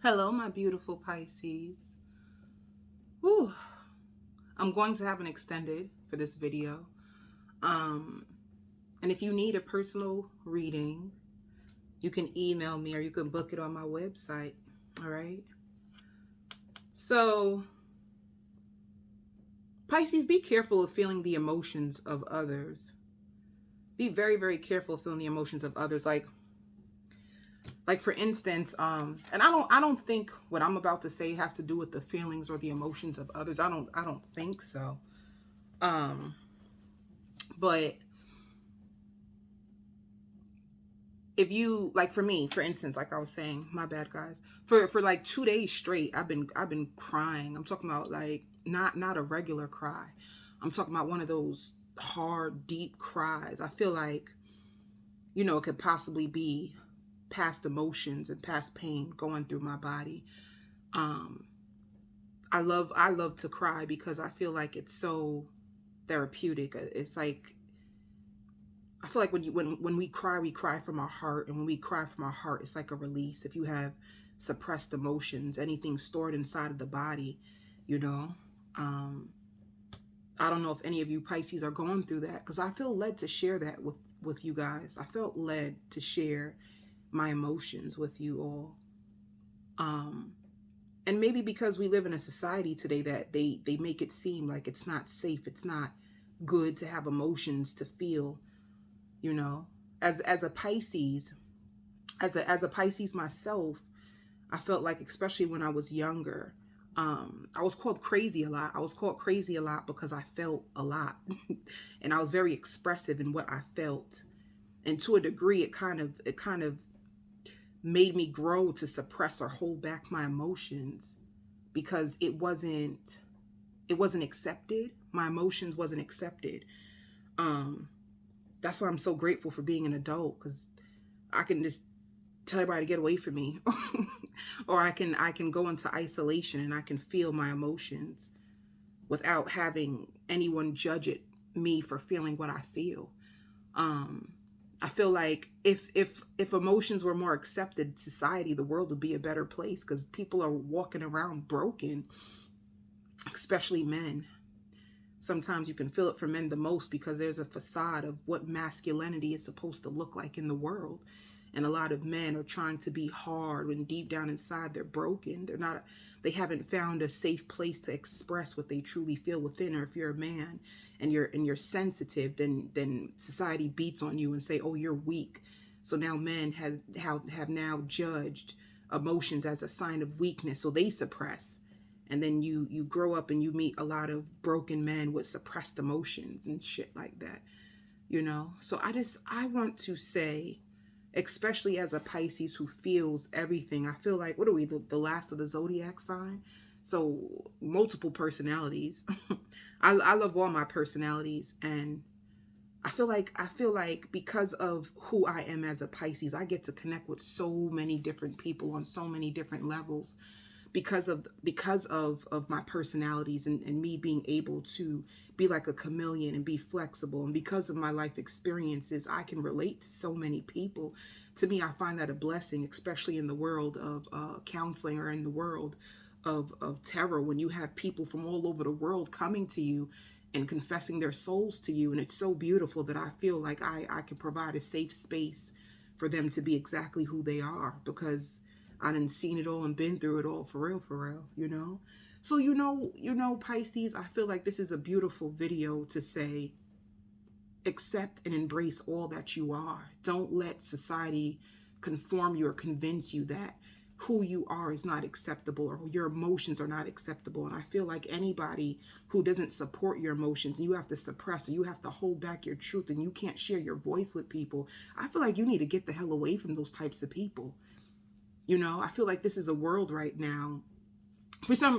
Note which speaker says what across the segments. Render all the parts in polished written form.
Speaker 1: Hello, my beautiful Pisces. Whew. I'm going to have an extended for this video. Um, and if you need a personal reading, you can email me or you can book it on my website. All right. So, Pisces, be careful of feeling the emotions of others. Be very, very careful of feeling the emotions of others. Like for instance, and I don't think what I'm about to say has to do with the feelings or the emotions of others. I don't think so. Um, but if you like, for me, for instance, like I was saying, my bad guys, for like 2 days straight, I've been crying. I'm talking about like not a regular cry. I'm talking about one of those hard, deep cries. I feel like, it could possibly be past emotions and past pain going through my body. um I love to cry because I feel like it's so therapeutic. It's like, I feel like when we cry from our heart, and when we cry from our heart, it's like a release. If you have suppressed emotions, anything stored inside of the body, you know. Um, I don't know if any of you Pisces are going through that, because I feel led to share that with you guys. I felt led to share my emotions with you all. Um, and maybe because we live in a society today that they make it seem like it's not safe, it's not good to have emotions, to feel, you know. As a Pisces, as a Pisces myself, I felt like, especially when I was younger, I was called crazy a lot. I was called crazy a lot because I felt a lot, and I was very expressive in what I felt. And to a degree, it kind of made me grow to suppress or hold back my emotions, because it wasn't accepted. My emotions wasn't accepted. Um, that's why I'm so grateful for being an adult, because I can just tell everybody to get away from me. Or I can go into isolation and I can feel my emotions without having anyone judge me for feeling what I feel. um I feel like if emotions were more accepted in society, the world would be a better place, because people are walking around broken, especially men. Sometimes you can feel it for men the most, because there's a facade of what masculinity is supposed to look like in the world. And a lot of men are trying to be hard when deep down inside they're broken. They haven't found a safe place to express what they truly feel within. Or if you're a man and you're sensitive, then society beats on you and say, "Oh, you're weak." So now men have now judged emotions as a sign of weakness, so they suppress. And then you grow up and you meet a lot of broken men with suppressed emotions and shit like that. So I want to say, especially as a Pisces who feels everything, I feel like, what are we, the last of the zodiac sign? So multiple personalities. I love all my personalities, and I feel like because of who I am as a Pisces, I get to connect with so many different people on so many different levels, because of my personalities, and me being able to be like a chameleon and be flexible, and because of my life experiences, I can relate to so many people. To me, I find that a blessing, especially in the world of counseling, or in the world of tarot, when you have people from all over the world coming to you and confessing their souls to you. And it's so beautiful that I feel like I can provide a safe space for them to be exactly who they are, because I done seen it all and been through it all, for real. So Pisces, I feel like this is a beautiful video to say, accept and embrace all that you are. Don't let society conform you or convince you that who you are is not acceptable, or your emotions are not acceptable. And I feel like anybody who doesn't support your emotions, and you have to suppress, or you have to hold back your truth, and you can't share your voice with people, I feel like you need to get the hell away from those types of people. I feel like this is a world right now.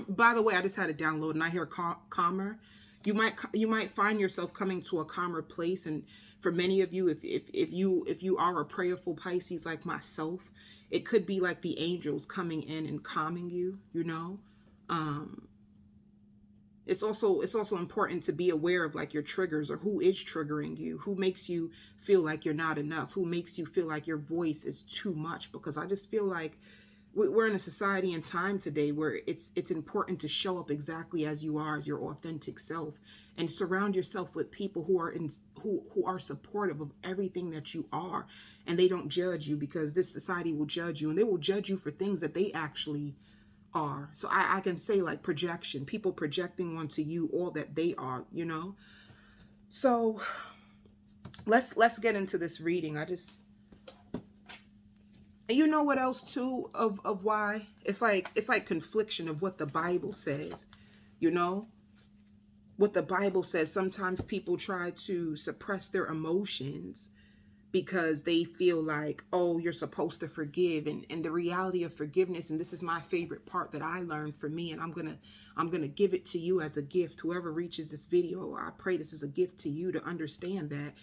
Speaker 1: By the way, I just had it download, and I hear calmer. You might find yourself coming to a calmer place, and for many of you, if you are a prayerful Pisces like myself, it could be like the angels coming in and calming you. Um, it's also important to be aware of like your triggers, or who is triggering you, who makes you feel like you're not enough, who makes you feel like your voice is too much. Because I just feel like we're in a society and time today where it's important to show up exactly as you are, as your authentic self, and surround yourself with people who are who are supportive of everything that you are, and they don't judge you, because this society will judge you, and they will judge you for things that they actually are. So I can say, like, projection, people projecting onto you all that they are, you know. So let's get into this reading. And you know what else too, of why it's like confliction of what the Bible says, you know, what the Bible says. Sometimes people try to suppress their emotions because they feel like, oh, you're supposed to forgive, and the reality of forgiveness, and this is my favorite part that I learned for me, and I'm gonna give it to you as a gift. Whoever reaches this video, I pray this is a gift to you to understand that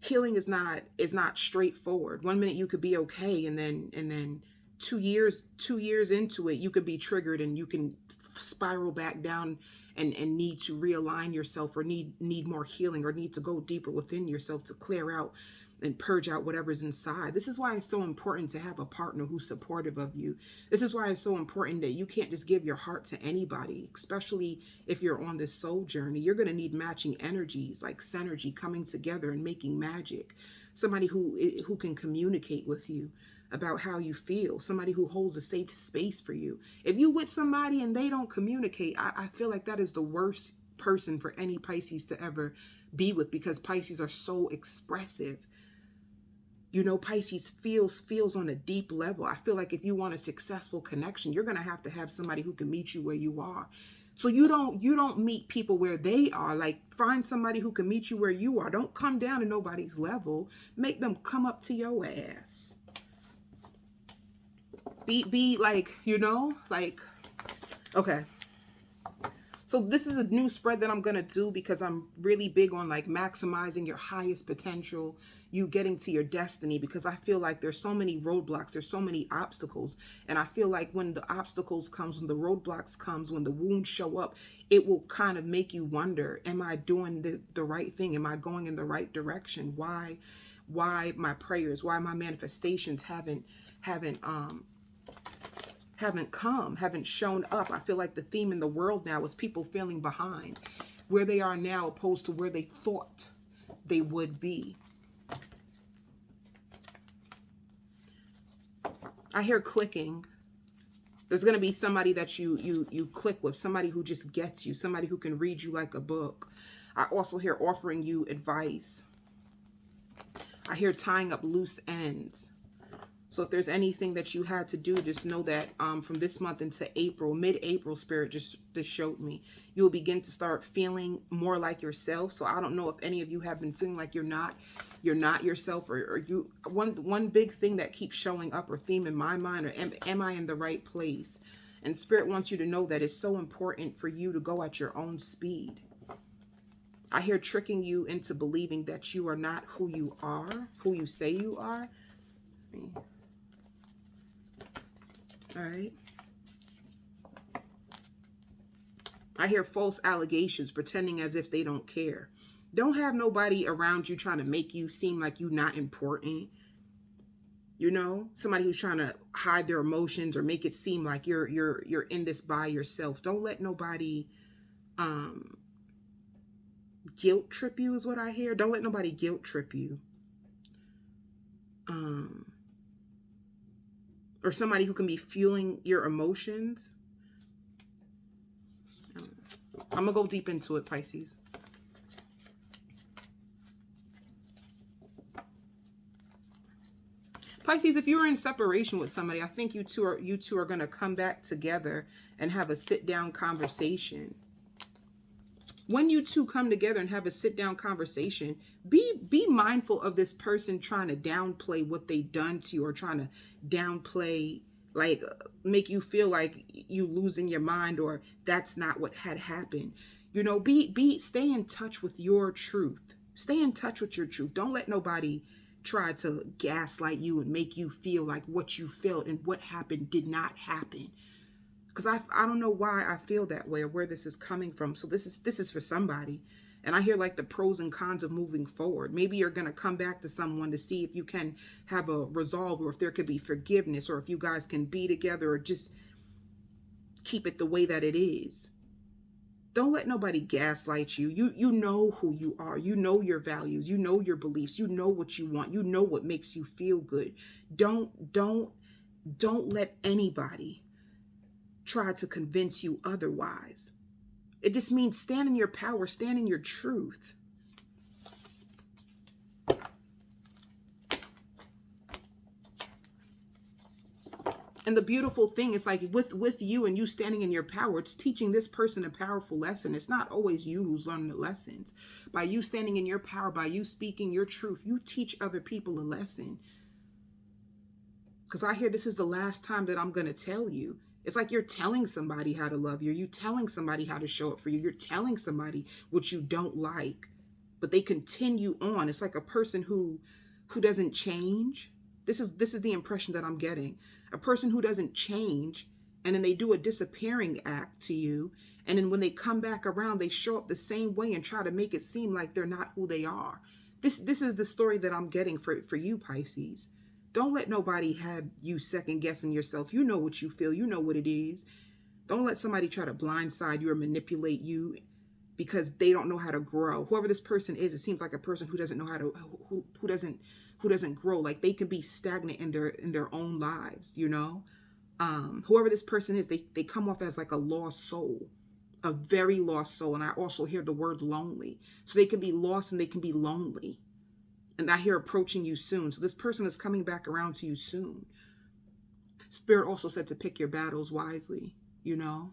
Speaker 1: healing is not straightforward. One minute you could be okay, and then 2 years into it, you could be triggered and you can spiral back down and need to realign yourself, or need more healing, or need to go deeper within yourself to clear out and purge out whatever's inside. This is why it's so important to have a partner who's supportive of you. This is why it's so important that you can't just give your heart to anybody, especially if you're on this soul journey. You're going to need matching energies, like synergy, coming together and making magic. Somebody who can communicate with you about how you feel, somebody who holds a safe space for you. If you with somebody and they don't communicate, I feel like that is the worst person for any Pisces to ever be with, because Pisces are so expressive. You know, Pisces feels on a deep level. I feel like if you want a successful connection, you're going to have somebody who can meet you where you are. So you don't meet people where they are. Like, find somebody who can meet you where you are. Don't come down to nobody's level. Make them come up to your ass. Be like, you know, like, okay. So this is a new spread that I'm going to do because I'm really big on, like, maximizing your highest potential, you getting to your destiny, because I feel like there's so many roadblocks, there's so many obstacles. And I feel like when the obstacles comes, when the roadblocks comes, when the wounds show up, it will kind of make you wonder, am I doing the right thing? Am I going in the right direction? Why my prayers, why my manifestations haven't shown up? I feel like the theme in the world now is people feeling behind where they are now opposed to where they thought they would be. I hear clicking. There's going to be somebody that you click with, somebody who just gets you, somebody who can read you like a book. I also hear offering you advice. I hear tying up loose ends. So if there's anything that you had to do, just know that from this month into April, mid-April, Spirit just showed me, you'll begin to start feeling more like yourself. So I don't know if any of you have been feeling like you're not yourself, or you. One big thing that keeps showing up, or theme in my mind, or am I in the right place? And Spirit wants you to know that it's so important for you to go at your own speed. I hear tricking you into believing that you are not who you are, who you say you are. All right. I hear false allegations, pretending as if they don't care. Don't have nobody around you trying to make you seem like you're not important. You know, somebody who's trying to hide their emotions or make it seem like you're in this by yourself. Don't let nobody guilt trip you, is what I hear. Don't let nobody guilt trip you. Or somebody who can be fueling your emotions. I'm going to go deep into it, Pisces. Pisces, if you're in separation with somebody, I think you two are going to come back together and have a sit-down conversation. When you two come together and have a sit-down conversation, be mindful of this person trying to downplay what they've done to you, or trying to downplay, like, make you feel like you losing your mind, or that's not what had happened. You know, stay in touch with your truth. Stay in touch with your truth. Don't let nobody try to gaslight you and make you feel like what you felt and what happened did not happen. Because I don't know why I feel that way, or where this is coming from. So this is for somebody. And I hear like the pros and cons of moving forward. Maybe you're going to come back to someone to see if you can have a resolve, or if there could be forgiveness, or if you guys can be together, or just keep it the way that it is. Don't let nobody gaslight you. You know who you are. You know your values. You know your beliefs. You know what you want. You know what makes you feel good. Don't let anybody try to convince you otherwise. It just means stand in your power, stand in your truth. And the beautiful thing is, like, with you and you standing in your power, it's teaching this person a powerful lesson. It's not always you who's learning the lessons. By you standing in your power, by you speaking your truth, you teach other people a lesson. Because I hear this is the last time that I'm going to tell you. It's like you're telling somebody how to love you. You're telling somebody how to show up for you. You're telling somebody what you don't like, but they continue on. It's like a person who doesn't change. This is the impression that I'm getting. A person who doesn't change, and then they do a disappearing act to you, and then when they come back around, they show up the same way and try to make it seem like they're not who they are. This is the story that I'm getting for you, Pisces. Don't let nobody have you second guessing yourself. You know what you feel. You know what it is. Don't let somebody try to blindside you or manipulate you because they don't know how to grow. Whoever this person is, it seems like a person who doesn't know how to, who doesn't grow. Like, they can be stagnant in their own lives, you know? Whoever this person is, they come off as like a lost soul, a very lost soul. And I also hear the word lonely. So they can be lost and they can be lonely. And I hear approaching you soon. So this person is coming back around to you soon. Spirit also said to pick your battles wisely, you know?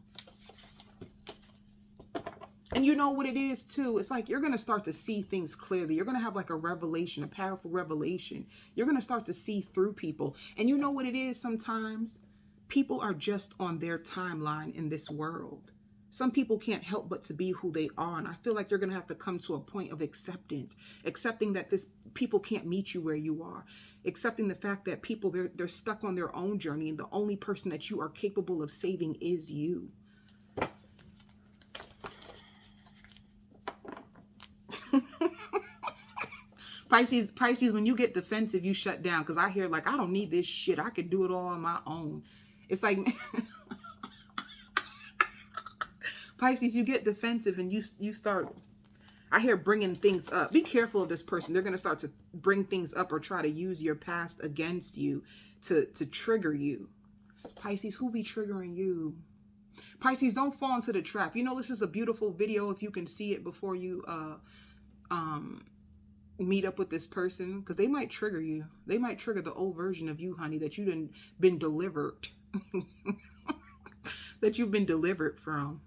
Speaker 1: And you know what it is too? It's like you're going to start to see things clearly. You're going to have like a revelation, a powerful revelation. You're going to start to see through people. And you know what it is sometimes? People are just on their timeline in this world. Some people can't help but to be who they are. And I feel like you're going to have to come to a point of acceptance, accepting that people can't meet you where you are, accepting the fact that people, they're stuck on their own journey. And the only person that you are capable of saving is you. Pisces, when you get defensive, you shut down. Because I hear like, I don't need this shit. I could do it all on my own. It's like... Pisces, you get defensive and you start, I hear bringing things up. Be careful of this person. They're going to start to bring things up or try to use your past against you to trigger you. Pisces, who be triggering you? Pisces, don't fall into the trap. You know, this is a beautiful video if you can see it before you meet up with this person, because they might trigger you. They might trigger the old version of you, honey, that you done been delivered. That you've been delivered from.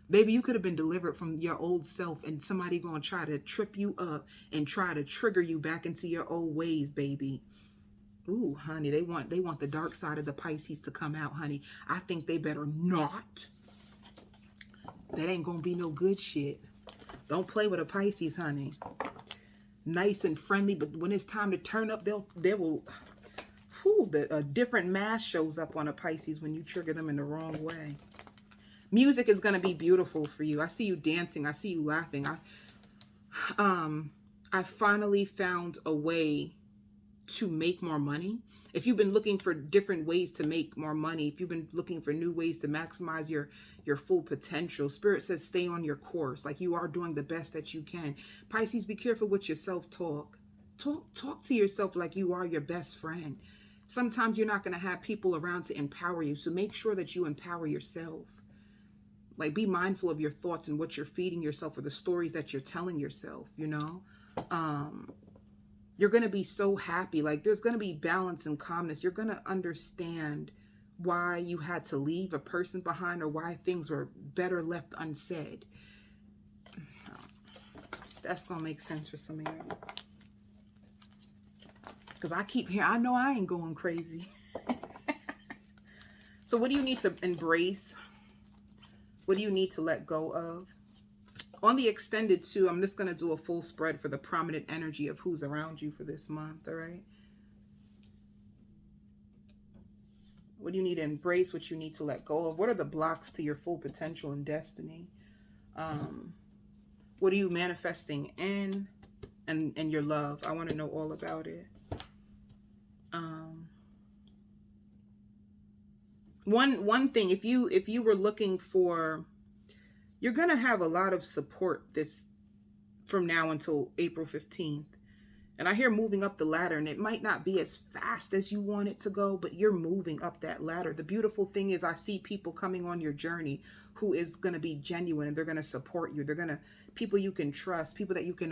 Speaker 1: Baby, you could have been delivered from your old self, and somebody going to try to trip you up and try to trigger you back into your old ways, baby. Ooh, honey, they want the dark side of the Pisces to come out, honey. I think they better not. That ain't going to be no good shit. Don't play with a Pisces, honey. Nice and friendly, but when it's time to turn up, they will... Whew, a different mask shows up on a Pisces when you trigger them in the wrong way. Music is going to be beautiful for you. I see you dancing. I see you laughing. I finally found a way to make more money. If you've been looking for different ways to make more money, if you've been looking for new ways to maximize your full potential, Spirit says stay on your course. Like, you are doing the best that you can. Pisces, be careful with your self-talk. Talk to yourself like you are your best friend. Sometimes you're not going to have people around to empower you. So make sure that you empower yourself. Like, be mindful of your thoughts and what you're feeding yourself, or the stories that you're telling yourself, you know? You're going to be so happy. Like, there's going to be balance and calmness. You're going to understand why you had to leave a person behind, or why things were better left unsaid. That's going to make sense for some of you. Because I keep hearing, I know I ain't going crazy. So what do you need to embrace? What do you need to let go of? On the extended too, I'm just going to do a full spread for the prominent energy of who's around you for this month, all right? What do you need to embrace? What you need to let go of? What are the blocks to your full potential and destiny? What are you manifesting in and your love? I want to know all about it. Um, one thing, if you were looking for, you're gonna have a lot of support this from now until April 15th. And I hear moving up the ladder, and it might not be as fast as you want it to go, but you're moving up that ladder. The beautiful thing is I see people coming on your journey who is going to be genuine, and they're going to support you. They're going to, people you can trust, people that you can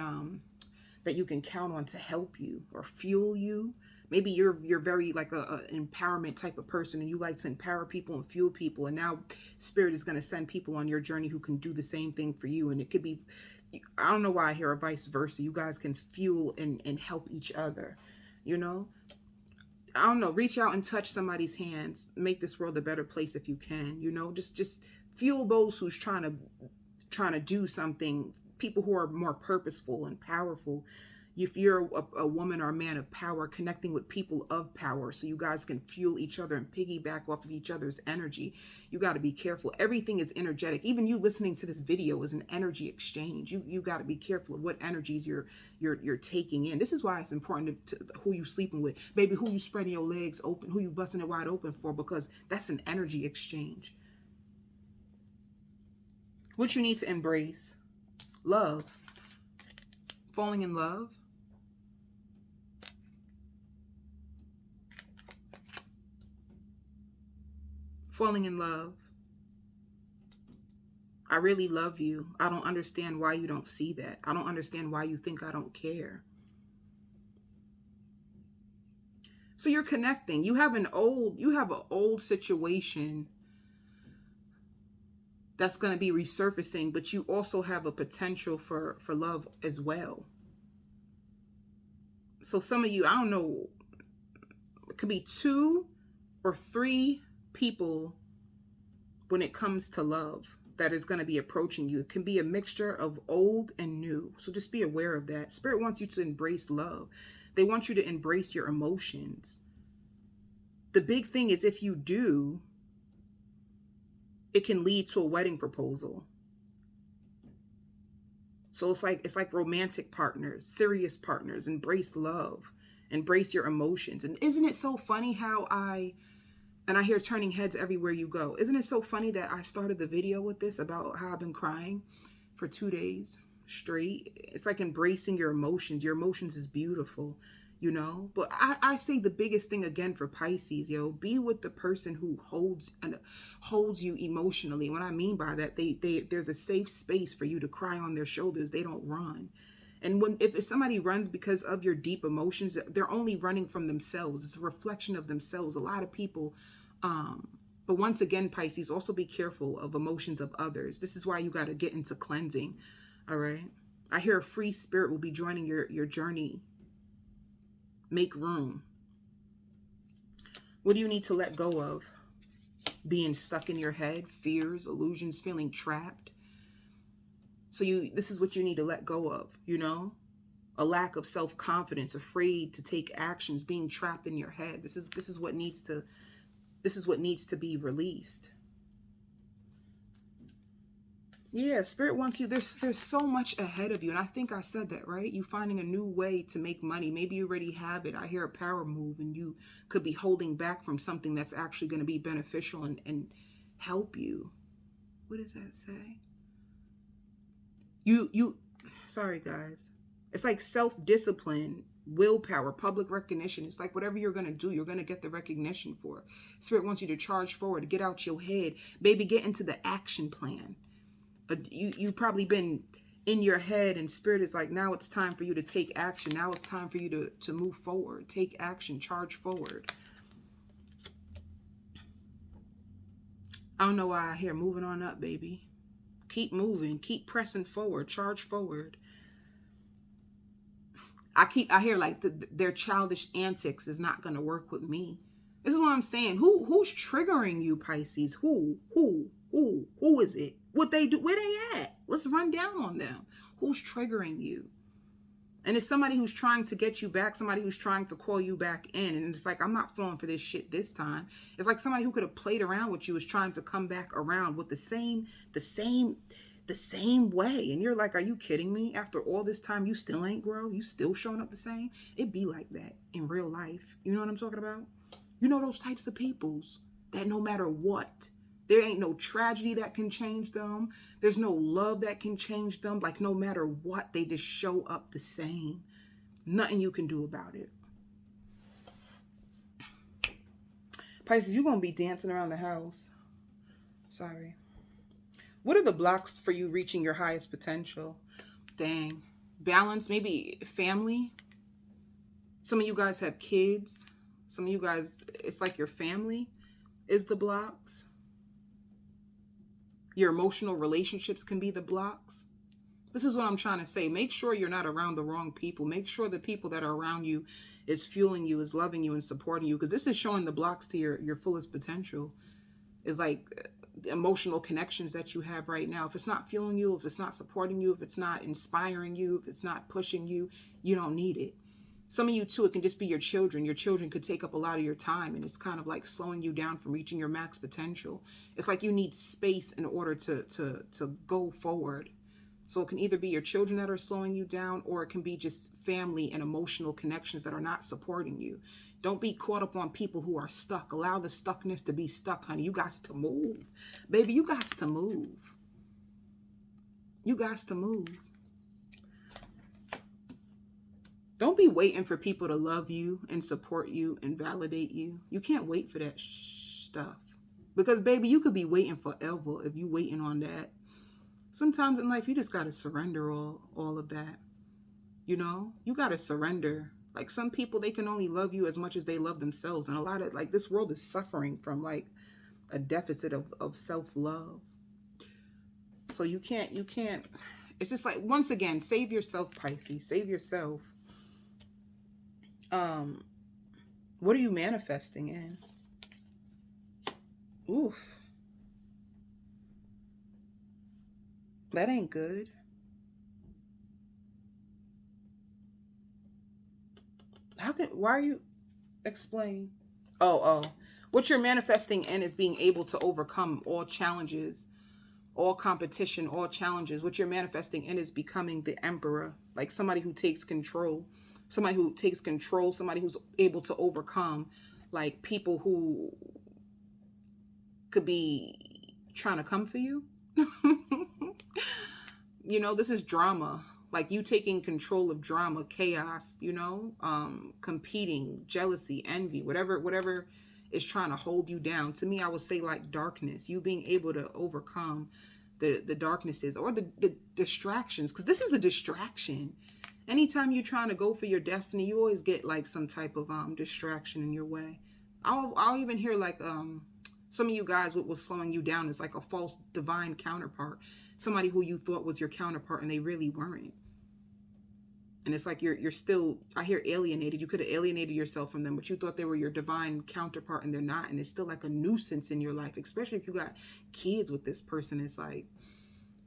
Speaker 1: count on to help you or fuel you. Maybe you're very like a empowerment type of person, and you like to empower people and fuel people, and now spirit is going to send people on your journey who can do the same thing for you. And it could be, I don't know why I hear a vice versa. You guys can fuel and help each other, you know? I don't know, reach out and touch somebody's hands. Make this world a better place if you can, you know? Just fuel those who's trying to do something, people who are more purposeful and powerful. If you're a woman or a man of power, connecting with people of power so you guys can fuel each other and piggyback off of each other's energy. You got to be careful. Everything is energetic. Even you listening to this video is an energy exchange. You got to be careful of what energies you're taking in. This is why it's important to who you sleeping with, baby, who you spreading your legs open, who you busting it wide open for, because that's an energy exchange. What you need to embrace: love, falling in love. Falling in love. I really love you. I don't understand why you don't see that. I don't understand why you think I don't care. So you're connecting. You have an old situation that's going to be resurfacing, but you also have a potential for love as well. So some of you, I don't know, it could be 2 or 3 people when it comes to love that is going to be approaching you. It can be a mixture of old and new. So just be aware of that. Spirit wants you to embrace love. They want you to embrace your emotions. The big thing is, if you do, it can lead to a wedding proposal. So it's like romantic partners, serious partners. Embrace love. Embrace your emotions. And isn't it so funny how I hear turning heads everywhere you go. Isn't it so funny that I started the video with this about how I've been crying for 2 days straight? It's like embracing your emotions. Your emotions is beautiful, you know? But I say the biggest thing again for Pisces, yo, be with the person who holds you emotionally. What I mean by that, there's a safe space for you to cry on their shoulders. They don't run. And if somebody runs because of your deep emotions, they're only running from themselves. It's a reflection of themselves. A lot of people, but once again, Pisces, also be careful of emotions of others. This is why you got to get into cleansing. All right. I hear a free spirit will be joining your journey. Make room. What do you need to let go of? Being stuck in your head, fears, illusions, feeling trapped. So this is what you need to let go of, you know? A lack of self-confidence, afraid to take actions, being trapped in your head. This is what needs to be released. Yeah, Spirit wants you. There's so much ahead of you. And I think I said that, right? You finding a new way to make money. Maybe you already have it. I hear a power move, and you could be holding back from something that's actually going to be beneficial and help you. What does that say? Sorry guys. It's like self-discipline, willpower, public recognition. It's like whatever you're going to do, you're going to get the recognition for. Spirit wants you to charge forward, get out your head. Baby, get into the action plan. You've probably been in your head, and Spirit is like, now it's time for you to take action. Now it's time for you to move forward. Take action, charge forward. I don't know why I hear moving on up, baby. Keep moving, keep pressing forward, charge forward. I hear like their childish antics is not going to work with me. This is what I'm saying. Who's triggering you, Pisces? Who is it? What they do? Where they at? Let's run down on them. Who's triggering you? And it's somebody who's trying to get you back, somebody who's trying to call you back in. And it's like, I'm not falling for this shit this time. It's like somebody who could have played around with you is trying to come back around with the same the same way. And you're like, are you kidding me? After all this time, you still ain't grow? You still showing up the same? It be like that in real life. You know what I'm talking about? You know those types of peoples that no matter what, there ain't no tragedy that can change them. There's no love that can change them. Like no matter what, they just show up the same. Nothing you can do about it. Pisces, you're going to be dancing around the house. Sorry. What are the blocks for you reaching your highest potential? Dang. Balance, maybe family. Some of you guys have kids. Some of you guys, it's like your family is the blocks. Your emotional relationships can be the blocks. This is what I'm trying to say. Make sure you're not around the wrong people. Make sure the people that are around you is fueling you, is loving you, and supporting you. Because this is showing the blocks to your fullest potential. It's like emotional connections that you have right now. If it's not fueling you, if it's not supporting you, if it's not inspiring you, if it's not pushing you, you don't need it. Some of you too, it can just be your children. Your children could take up a lot of your time, and it's kind of like slowing you down from reaching your max potential. It's like you need space in order to go forward. So it can either be your children that are slowing you down, or it can be just family and emotional connections that are not supporting you. Don't be caught up on people who are stuck. Allow the stuckness to be stuck, honey. You got to move. Baby, you got to move. You got to move. Don't be waiting for people to love you and support you and validate you. You can't wait for that stuff. Because, baby, you could be waiting forever if you waiting on that. Sometimes in life, you just got to surrender all of that. You know? You got to surrender. Like, some people, they can only love you as much as they love themselves. And a lot of, like, this world is suffering from, like, a deficit of self-love. So you can't, it's just like, once again, save yourself, Pisces. Save yourself. What are you manifesting in? Oof. That ain't good. Why are you, explain. Oh. What you're manifesting in is being able to overcome all challenges, all competition, all challenges. What you're manifesting in is becoming the emperor, like somebody who takes control. Somebody who takes control, somebody who's able to overcome, like, people who could be trying to come for you. You know, this is drama. Like, you taking control of drama, chaos, you know, competing, jealousy, envy, whatever is trying to hold you down. To me, I would say like darkness. You being able to overcome the darknesses or the distractions, because this is a distraction. Anytime you're trying to go for your destiny, you always get like some type of distraction in your way. I'll even hear like some of you guys, what was slowing you down is like a false divine counterpart. Somebody who you thought was your counterpart and they really weren't. And it's like you're still, I hear alienated. You could have alienated yourself from them, but you thought they were your divine counterpart and they're not. And it's still like a nuisance in your life, especially if you got kids with this person. It's like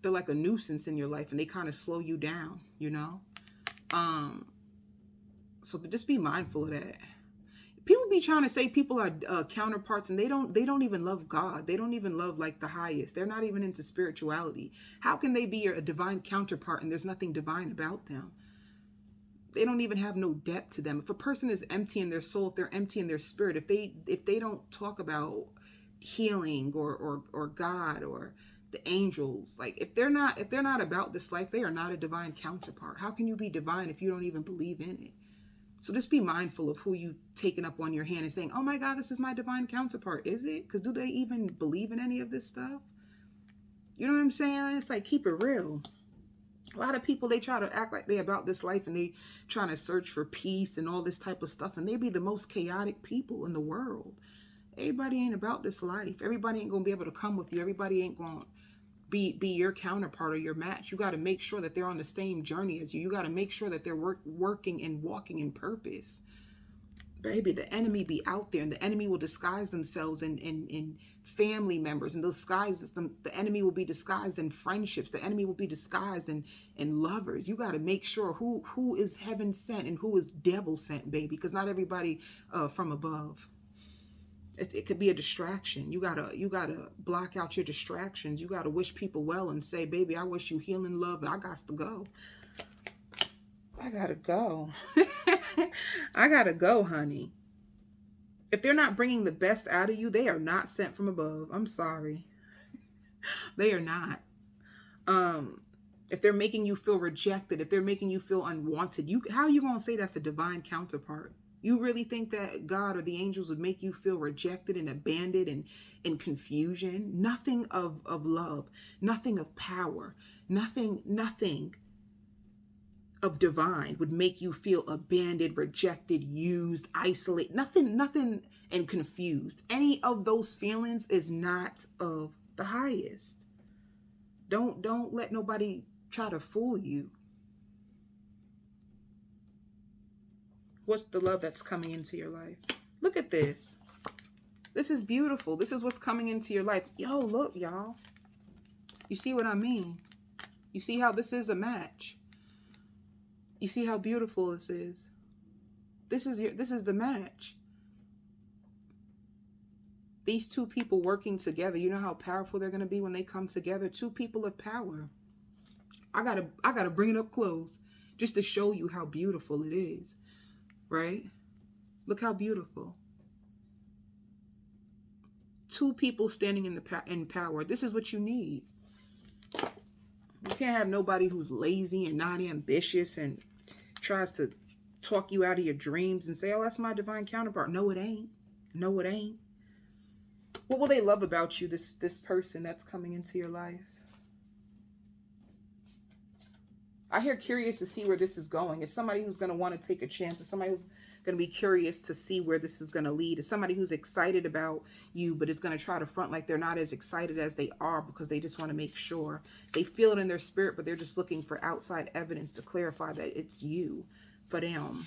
Speaker 1: they're like a nuisance in your life and they kind of slow you down, you know? So just be mindful of that. People be trying to say people are counterparts, and they don't even love God. They don't even love like the highest. They're not even into spirituality. How can they be a divine counterpart and there's nothing divine about them? They don't even have no depth to them. If a person is empty in their soul, if they're empty in their spirit, if they don't talk about healing or God or the angels, like if they're not about this life, they are not a divine counterpart. How can you be divine if you don't even believe in it? So just be mindful of who you taking up on your hand and saying, oh my God, this is my divine counterpart. Is it? Because do they even believe in any of this stuff? You know what I'm saying? It's like, keep it real. A lot of people, they try to act like they about this life and they trying to search for peace and all this type of stuff. And they be the most chaotic people in the world. Everybody ain't about this life. Everybody ain't going to be able to come with you. Everybody ain't going to be your counterpart or your match. You got to make sure that they're on the same journey as you. You got to make sure that they're working and walking in purpose. Baby, the enemy be out there, and the enemy will disguise themselves in family members, and the enemy will be disguised in friendships. The enemy will be disguised in lovers. You got to make sure who is heaven sent and who is devil sent, baby, because not everybody from above. It could be a distraction. You gotta block out your distractions. You gotta wish people well and say, baby, I wish you healing, love. I got to go. I gotta go. I gotta go, honey. If they're not bringing the best out of you, they are not sent from above. I'm sorry. They are not. Um, if they're making you feel rejected, if they're making you feel unwanted, how are you gonna say that's a divine counterpart? You really think that God or the angels would make you feel rejected and abandoned and in confusion? Nothing of love, nothing of power, nothing of divine would make you feel abandoned, rejected, used, isolated, nothing and confused. Any of those feelings is not of the highest. Don't let nobody try to fool you. What's the love that's coming into your life? Look at this. This is beautiful. This is what's coming into your life. Yo, look, y'all. You see what I mean? You see how this is a match? You see how beautiful this is? This is the match. These two people working together, you know how powerful they're going to be when they come together? Two people of power. I gotta bring it up close just to show you how beautiful it is, right? Look how beautiful. Two people standing in power. This is what you need. You can't have nobody who's lazy and not ambitious and tries to talk you out of your dreams and say, oh, that's my divine counterpart. No, it ain't. No, it ain't. What will they love about you, this person that's coming into your life? I hear curious to see where this is going. It's somebody who's going to want to take a chance. It's somebody who's going to be curious to see where this is going to lead. It's somebody who's excited about you, but is going to try to front like they're not as excited as they are because they just want to make sure. They feel it in their spirit, but they're just looking for outside evidence to clarify that it's you for them.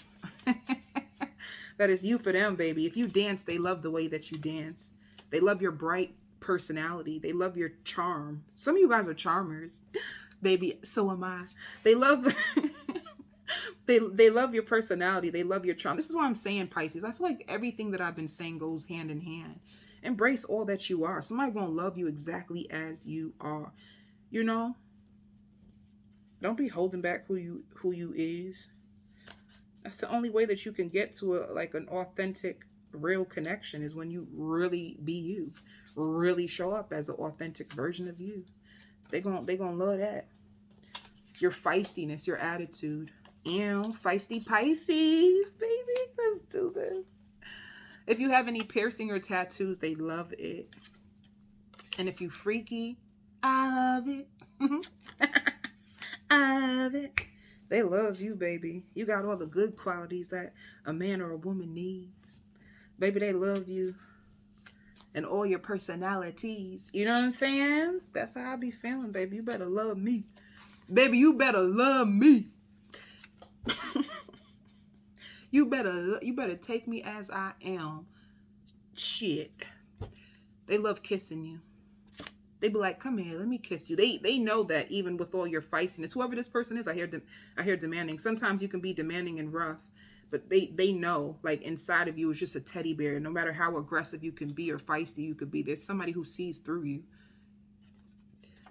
Speaker 1: That is you for them, baby. If you dance, they love the way that you dance. They love your bright personality. They love your charm. Some of you guys are charmers. Baby, so am I. They love they love your personality. They love your charm. This is why I'm saying, Pisces. I feel like everything that I've been saying goes hand in hand. Embrace all that you are. Somebody gonna love you exactly as you are. You know? Don't be holding back who you is. That's the only way that you can get to an authentic, real connection is when you really be you. Really show up as the authentic version of you. They gonna love that. Your feistiness, your attitude. Ew, feisty Pisces, baby. Let's do this. If you have any piercing or tattoos, they love it. And if you freaky, I love it. I love it. They love you, baby. You got all the good qualities that a man or a woman needs. Baby, they love you. And all your personalities. You know what I'm saying? That's how I be feeling, baby. You better love me. Baby, you better love me. You better take me as I am. Shit. They love kissing you. They be like, come here, let me kiss you. They know that even with all your feistiness, whoever this person is, I hear demanding. Sometimes you can be demanding and rough. But they know, like, inside of you is just a teddy bear. No matter how aggressive you can be or feisty you could be, there's somebody who sees through you.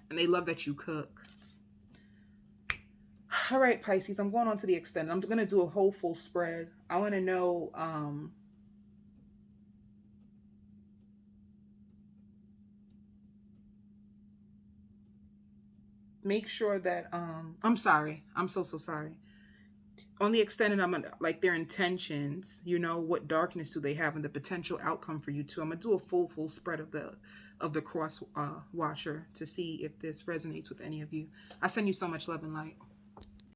Speaker 1: And they love that you cook. All right, Pisces, I'm going on to the extended. I'm going to do a whole full spread. I want to know, make sure that, I'm sorry. I'm so sorry. On the extended, I'm gonna, like, their intentions, you know, what darkness do they have and the potential outcome for you too. I'm gonna do a full spread of the cross watcher to see if this resonates with any of you. I send you so much love and light.